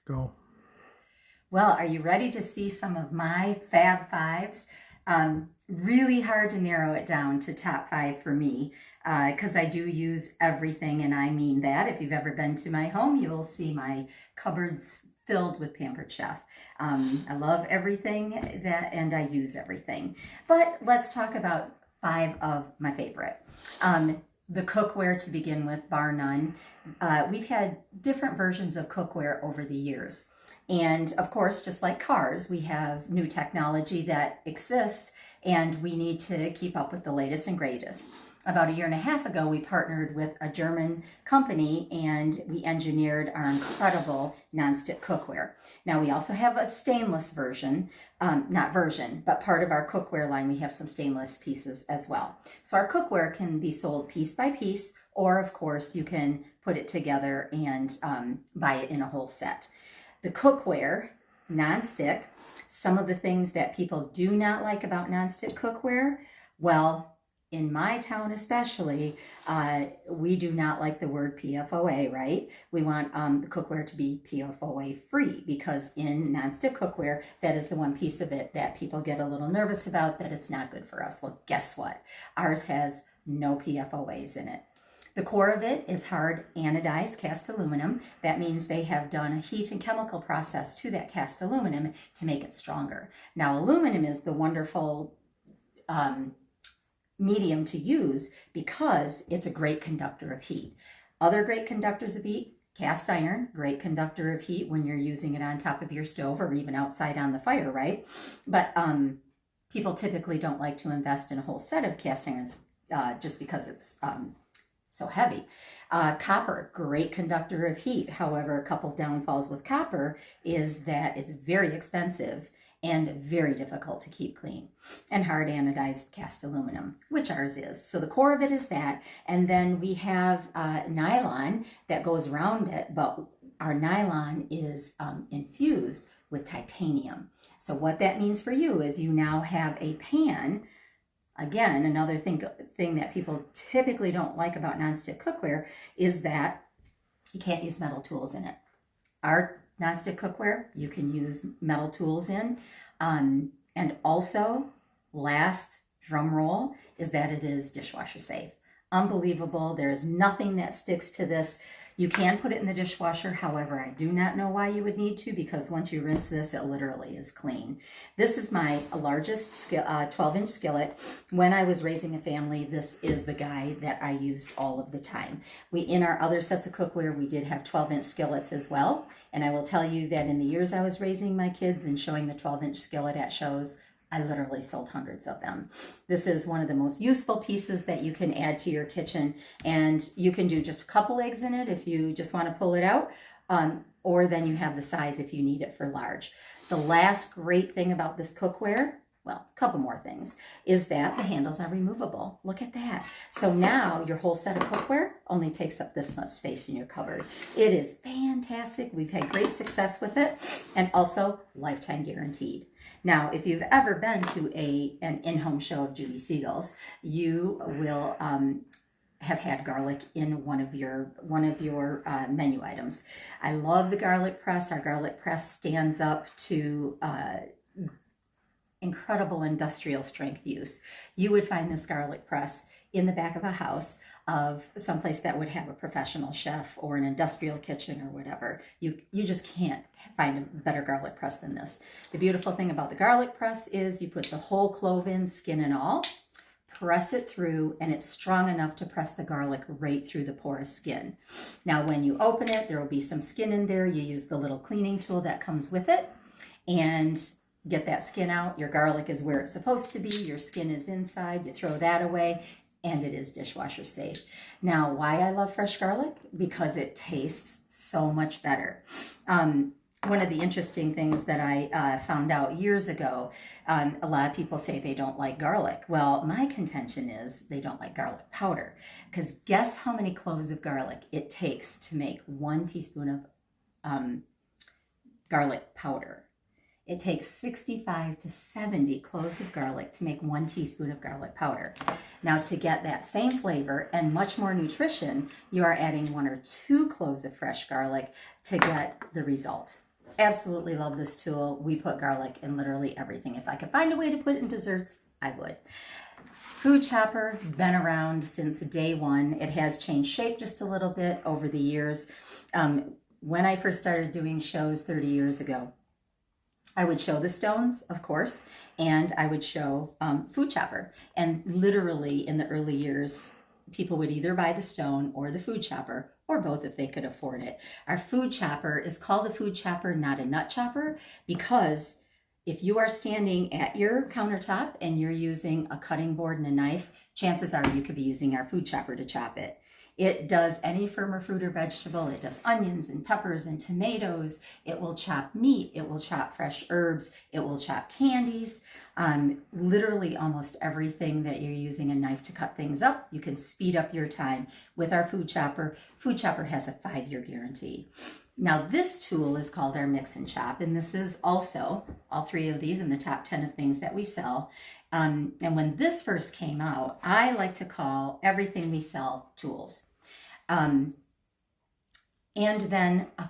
Go. Well, are you ready to see some of my Fab Fives? Really hard to narrow it down to top five for me because I do use everything, and I mean that. If you've ever been to my home, you'll see my cupboards filled with Pampered Chef. I love everything and I use everything. But let's talk about five of my favorite. The cookware to begin with, bar none. We've had different versions of cookware over the years. And of course, just like cars, we have new technology that exists and we need to keep up with the latest and greatest. About a year and a half ago, we partnered with a German company and we engineered our incredible nonstick cookware. Now we also have a stainless version, but part of our cookware line, we have some stainless pieces as well. So our cookware can be sold piece by piece, or of course you can put it together and buy it in a whole set. The cookware, nonstick, some of the things that people do not like about nonstick cookware, well, in my town especially, we do not like the word PFOA, right? We want the cookware to be PFOA free because in nonstick cookware, that is the one piece of it that people get a little nervous about, that it's not good for us. Well, guess what? Ours has no PFOAs in it. The core of it is hard anodized cast aluminum. That means they have done a heat and chemical process to that cast aluminum to make it stronger. Now, aluminum is the wonderful medium to use because it's a great conductor of heat. Other great conductors of heat, cast iron, great conductor of heat when you're using it on top of your stove or even outside on the fire, right? But people typically don't like to invest in a whole set of cast irons just because it's so heavy. Copper, great conductor of heat. However, a couple downfalls with copper is that it's very expensive and very difficult to keep clean. And hard anodized cast aluminum, which ours is. So the core of it is that. And then we have nylon that goes around it, but our nylon is infused with titanium. So what that means for you is you now have a pan. Again, another thing that people typically don't like about nonstick cookware is that you can't use metal tools in it. Our nonstick cookware, you can use metal tools in. And also, last drum roll, is that it is dishwasher safe. Unbelievable. There is nothing that sticks to this. You can put it in the dishwasher. However, I do not know why you would need to, because once you rinse this, it literally is clean. This is my largest 12-inch skillet. When I was raising a family, this is the guy that I used all of the time. In our other sets of cookware, we did have 12-inch skillets as well. And I will tell you that in the years I was raising my kids and showing the 12-inch skillet at shows, I literally sold hundreds of them. This is one of the most useful pieces that you can add to your kitchen, and you can do just a couple eggs in it if you just want to pull it out, or then you have the size if you need it for large. The last great thing about this cookware, well, a couple more things, is that the handles are removable. Look at that. So now your whole set of cookware only takes up this much space in your cupboard. It is fantastic. We've had great success with it, and also lifetime guaranteed. Now, if you've ever been to an in-home show of Judy Siegel's, you will have had garlic in one of your menu items. I love the garlic press. Our garlic press stands up to incredible industrial strength use. You would find this garlic press in the back of a house of someplace that would have a professional chef or an industrial kitchen or whatever. You just can't find a better garlic press than this. The beautiful thing about the garlic press is you put the whole clove in, skin and all, press it through, and it's strong enough to press the garlic right through the porous skin. Now, when you open it, there will be some skin in there. You use the little cleaning tool that comes with it and get that skin out. Your garlic is where it's supposed to be. Your skin is inside. You throw that away, and it is dishwasher safe. Now, why I love fresh garlic? Because it tastes so much better. One of the interesting things that I found out years ago, a lot of people say they don't like garlic. Well, my contention is they don't like garlic powder. Because guess how many cloves of garlic it takes to make 1 teaspoon of garlic powder? It takes 65 to 70 cloves of garlic to make 1 teaspoon of garlic powder. Now, to get that same flavor and much more nutrition, you are adding 1 or 2 cloves of fresh garlic to get the result. Absolutely love this tool. We put garlic in literally everything. If I could find a way to put it in desserts, I would. Food chopper, been around since day one. It has changed shape just a little bit over the years. When I first started doing shows 30 years ago, I would show the stones, of course, and I would show food chopper. And literally in the early years, people would either buy the stone or the food chopper, or both if they could afford it. Our food chopper is called a food chopper, not a nut chopper, because if you are standing at your countertop and you're using a cutting board and a knife, chances are you could be using our food chopper to chop it. It does any firmer fruit or vegetable. It does onions and peppers and tomatoes. It will chop meat. It will chop fresh herbs. It will chop candies. Literally almost everything that you're using a knife to cut things up, you can speed up your time with our food chopper. Food chopper has a 5-year guarantee. Now this tool is called our mix and chop, and this is also all 3 of these in the top 10 of things that we sell. And when this first came out, I like to call everything we sell tools. And then a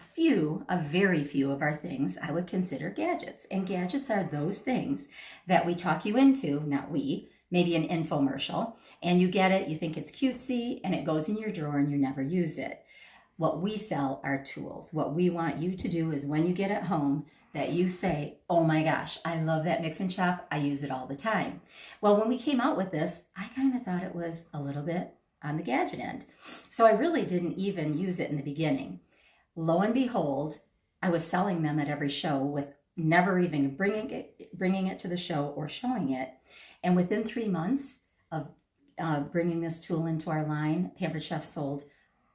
very few of our things I would consider gadgets. And gadgets are those things that we talk you into, not we, maybe an infomercial, and you get it, you think it's cutesy, and it goes in your drawer and you never use it. What we sell are tools. What we want you to do is when you get it home, that you say, oh my gosh, I love that mix and chop. I use it all the time. Well, when we came out with this, I kind of thought it was a little bit on the gadget end. So I really didn't even use it in the beginning. Lo and behold, I was selling them at every show with never even bringing it to the show or showing it. And within 3 months of bringing this tool into our line, Pampered Chef sold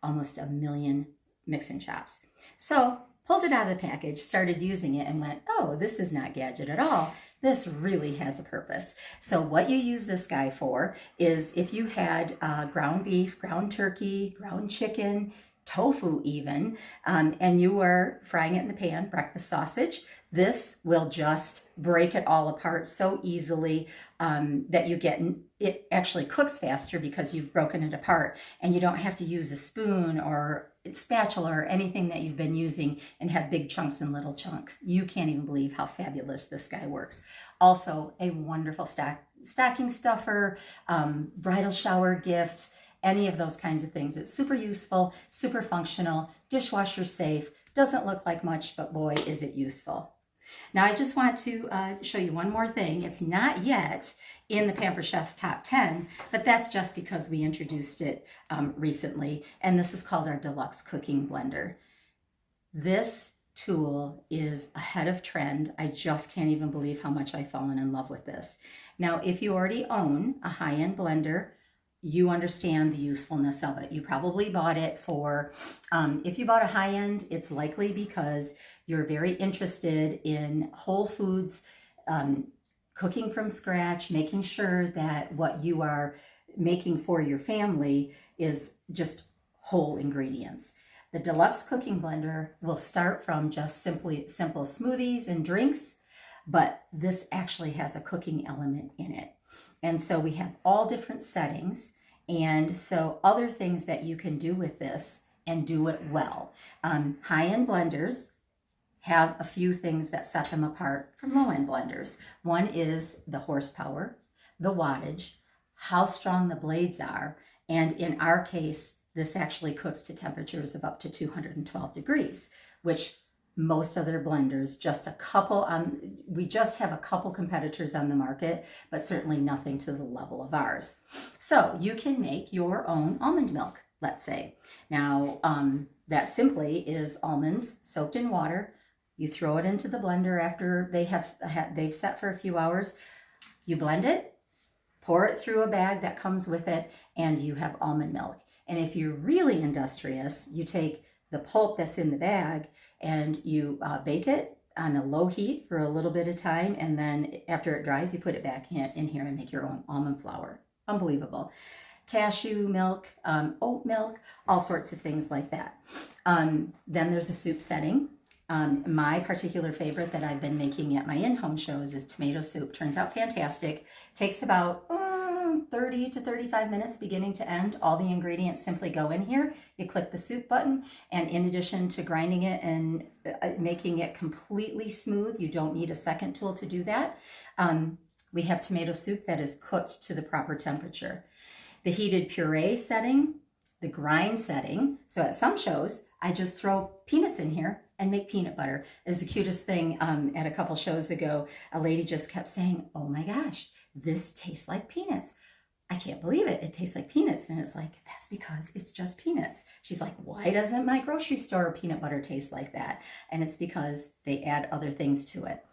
almost 1 million mix and chops. So pulled it out of the package, started using it and went, oh, this is not gadget at all. This really has a purpose. So what you use this guy for is if you had ground beef, ground turkey, ground chicken, tofu even, and you were frying it in the pan, breakfast sausage, this will just break it all apart so easily that it actually cooks faster because you've broken it apart, and you don't have to use a spoon or spatula or anything that you've been using and have big chunks and little chunks. You can't even believe how fabulous this guy works. Also a wonderful stocking stuffer, bridal shower gift, any of those kinds of things. It's super useful, super functional, dishwasher safe, doesn't look like much, but boy, is it useful. Now, I just want to show you one more thing. It's not yet in the Pampered Chef Top 10, but that's just because we introduced it recently, and this is called our Deluxe Cooking Blender. This tool is ahead of trend. I just can't even believe how much I've fallen in love with this. Now, if you already own a high-end blender, you understand the usefulness of it. You probably bought it for, if you bought a high-end, it's likely because you're very interested in whole foods, cooking from scratch, making sure that what you are making for your family is just whole ingredients. The Deluxe Cooking Blender will start from just simple smoothies and drinks, but this actually has a cooking element in it. And so we have all different settings, and so other things that you can do with this and do it well. High-end blenders have a few things that set them apart from low-end blenders. One is the horsepower, the wattage, how strong the blades are, and in our case, this actually cooks to temperatures of up to 212 degrees, which most other blenders, we just have a couple competitors on the market, but certainly nothing to the level of ours. So you can make your own almond milk, let's say. Now, that simply is almonds soaked in water. You throw it into the blender after they've set for a few hours. You blend it, pour it through a bag that comes with it, and you have almond milk. And if you're really industrious, you take the pulp that's in the bag and you bake it on a low heat for a little bit of time, and then after it dries, you put it back in here and make your own almond flour. Unbelievable. Cashew milk, oat milk, all sorts of things like that. Then there's a soup setting. My particular favorite that I've been making at my in-home shows is tomato soup. Turns out fantastic. Takes about 30 to 35 minutes beginning to end. All the ingredients simply go in here. You click the soup button, and in addition to grinding it and making it completely smooth, you don't need a second tool to do that. We have tomato soup that is cooked to the proper temperature. The heated puree setting, the grind setting. So at some shows, I just throw peanuts in here and make peanut butter. It's the cutest thing. At a couple shows ago, a lady just kept saying, oh my gosh, this tastes like peanuts. I can't believe it. It tastes like peanuts. And it's like, that's because it's just peanuts. She's like, why doesn't my grocery store peanut butter taste like that? And it's because they add other things to it.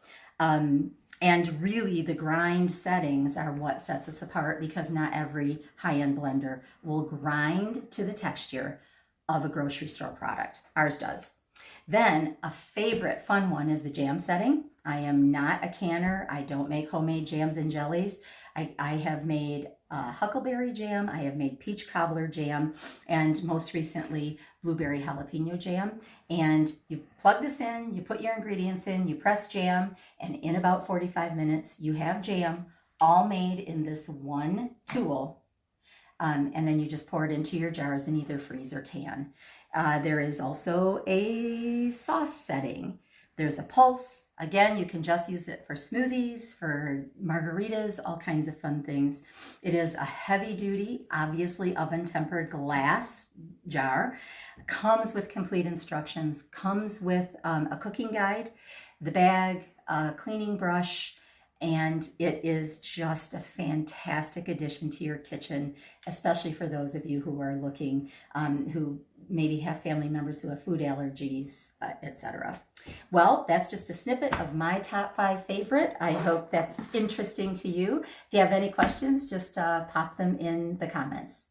And really the grind settings are what sets us apart, because not every high-end blender will grind to the texture of a grocery store product. Ours does. Then a favorite fun one is the jam setting. I am not a canner. I don't make homemade jams and jellies. I have made huckleberry jam, I have made peach cobbler jam, and most recently blueberry jalapeno jam. And you plug this in, you put your ingredients in, you press jam, and in about 45 minutes you have jam all made in this one tool. And then you just pour it into your jars and either freeze or can. There is also a sauce setting. There's a pulse. Again, you can just use it for smoothies, for margaritas, all kinds of fun things. It is a heavy duty, obviously oven tempered glass jar. Comes with complete instructions, comes with a cooking guide, the bag, a cleaning brush, and it is just a fantastic addition to your kitchen, especially for those of you who are looking, who maybe have family members who have food allergies, etc. Well, that's just a snippet of my top 5 favorite. I hope that's interesting to you. If you have any questions, just pop them in the comments.